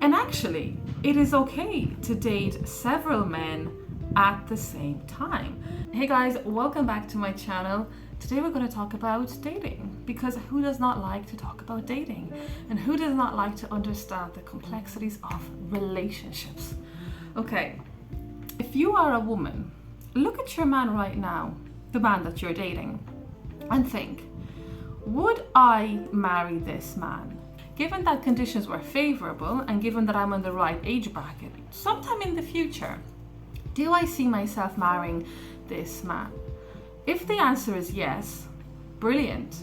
And actually, it is okay to date several men at the same time. Hey guys, welcome back to my channel. Today we're going to talk about dating, because who does not like to talk about dating? And who does not like to understand the complexities of relationships? Okay, if you are a woman, look at your man right now, the man that you're dating, and think, would I marry this man? Given that conditions were favorable and given that I'm in the right age bracket, sometime in the future, do I see myself marrying this man? If the answer is yes, brilliant.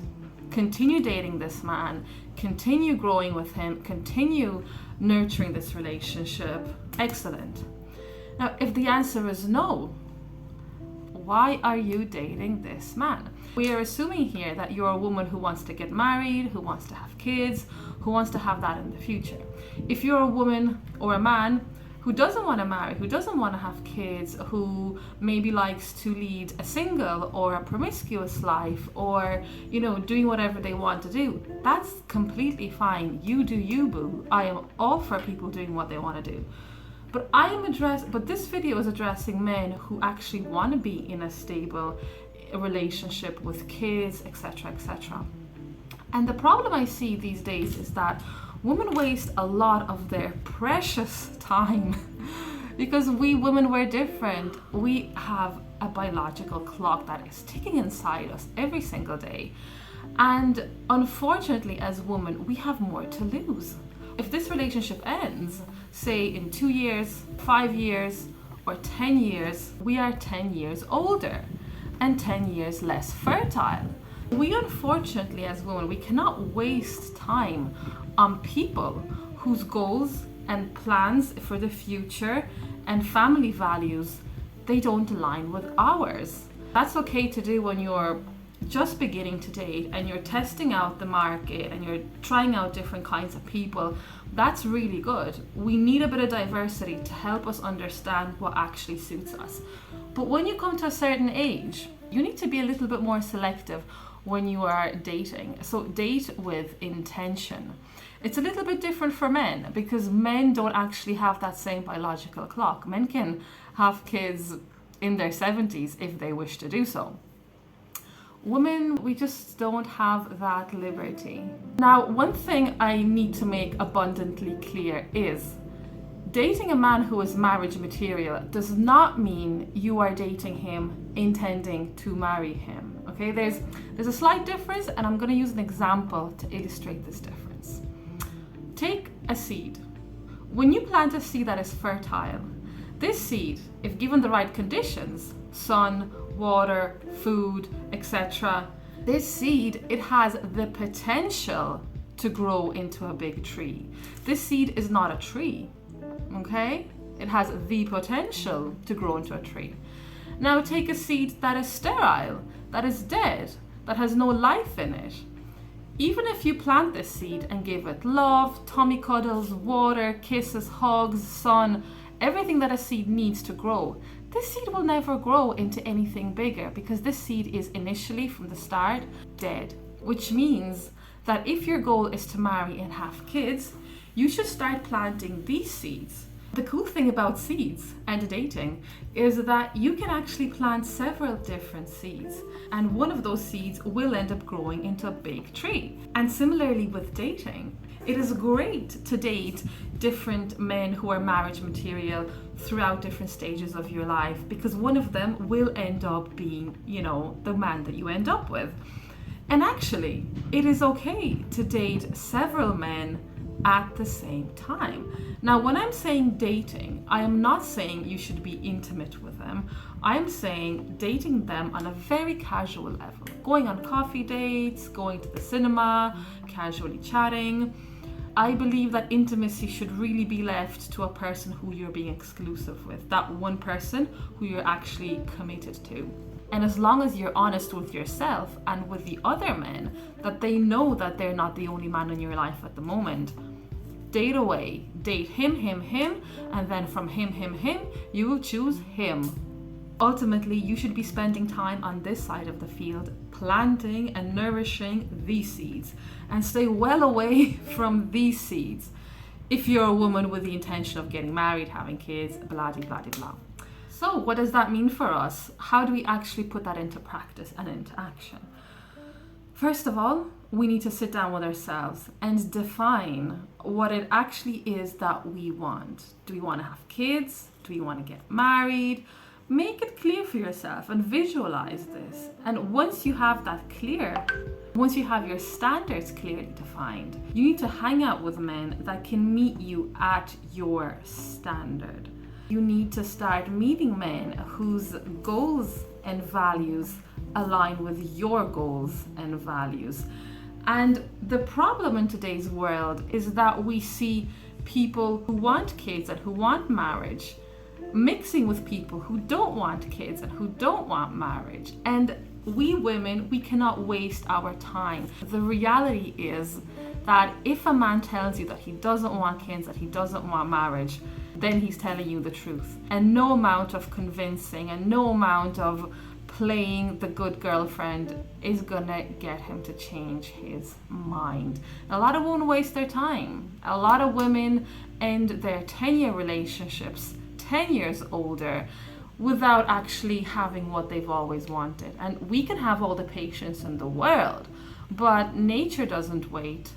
Continue dating this man, continue growing with him, continue nurturing this relationship. Excellent. Now, if the answer is no, why are you dating this man? We are assuming here that you're a woman who wants to get married, who wants to have kids, who wants to have that in the future. If you're a woman or a man who doesn't want to marry, who doesn't want to have kids, who maybe likes to lead a single or a promiscuous life, or, doing whatever they want to do, that's completely fine. You do you, boo. I am all for people doing what they want to do. But this video is addressing men who actually want to be in a stable relationship with kids, etc., etc. And the problem I see these days is that women waste a lot of their precious time because we women, we're different. We have a biological clock that is ticking inside us every single day. And unfortunately, as women, we have more to lose. If this relationship ends, say in 2 years, 5 years, or 10 years, we are 10 years older and 10 years less fertile. We unfortunately, as women, we cannot waste time on people whose goals and plans for the future and family values, they don't align with ours. That's okay to do when you're just beginning to date and you're testing out the market and you're trying out different kinds of people. That's really good. We need a bit of diversity to help us understand what actually suits us. But when you come to a certain age, you need to be a little bit more selective when you are dating. So date with intention. It's a little bit different for men because men don't actually have that same biological clock. Men can have kids in their 70s if they wish to do so. Women, we just don't have that liberty. Now, one thing I need to make abundantly clear is dating a man who is marriage material does not mean you are dating him intending to marry him. Okay, there's a slight difference, and I'm going to use an example to illustrate this difference. Take a seed. When you plant a seed that is fertile, this seed, if given the right conditions, sun, water, food, etc., this seed, it has the potential to grow into a big tree. This seed is not a tree, okay? It has the potential to grow into a tree. Now take a seed that is sterile, that is dead, that has no life in it. Even if you plant this seed and give it love, tummy cuddles, water, kisses, hugs, sun, everything that a seed needs to grow, this seed will never grow into anything bigger because this seed is initially, from the start, dead. Which means that if your goal is to marry and have kids, you should start planting these seeds. The cool thing about seeds and dating is that you can actually plant several different seeds, and one of those seeds will end up growing into a big tree. And similarly with dating, it is great to date different men who are marriage material throughout different stages of your life, because one of them will end up being, the man that you end up with. And actually, it is okay to date several men at the same time. Now, when I'm saying dating, I am not saying you should be intimate with them. I'm saying dating them on a very casual level, going on coffee dates, going to the cinema, casually chatting. I believe that intimacy should really be left to a person who you're being exclusive with, that one person who you're actually committed to. And as long as you're honest with yourself and with the other men, that they know that they're not the only man in your life at the moment, date away. Date him, and then from him, you will choose him. Ultimately, you should be spending time on this side of the field, planting and nourishing these seeds, and stay well away from these seeds. if you're a woman with the intention of getting married, having kids, blah, blah, blah, blah. So what does that mean for us? How do we actually put that into practice and into action? First of all, we need to sit down with ourselves and define what it actually is that we want. Do we want to have kids? Do we want to get married? Make it clear for yourself and visualize this. And once you have that clear, once you have your standards clearly defined, you need to hang out with men that can meet you at your standard. You need to start meeting men whose goals and values align with your goals and values. And the problem in today's world is that we see people who want kids and who want marriage mixing with people who don't want kids and who don't want marriage. And we women, we cannot waste our time. The reality is that if a man tells you that he doesn't want kids, that he doesn't want marriage, then he's telling you the truth. And no amount of convincing and no amount of playing the good girlfriend is gonna get him to change his mind. A lot of women waste their time. A lot of women end their 10-year relationships 10 years older without actually having what they've always wanted. And we can have all the patience in the world, but nature doesn't wait.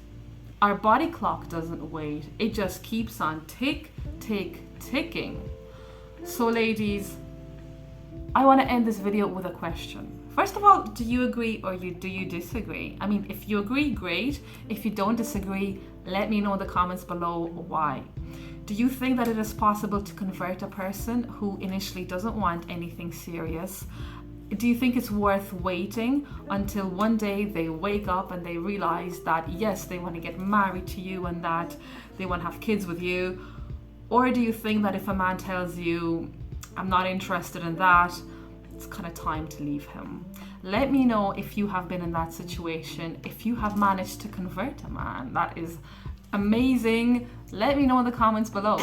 Our body clock doesn't wait. It just keeps on ticking. So ladies, I want to end this video with a question. First of all, do you agree or do you disagree? I mean, if you agree, great. If you don't disagree, let me know in the comments below why. Do you think that it is possible to convert a person who initially doesn't want anything serious? Do you think it's worth waiting until one day they wake up and they realize that yes, they want to get married to you and that they want to have kids with you? Or do you think that if a man tells you, I'm not interested in that, it's kind of time to leave him? Let me know if you have been in that situation, if you have managed to convert a man. That is amazing. Let me know in the comments below.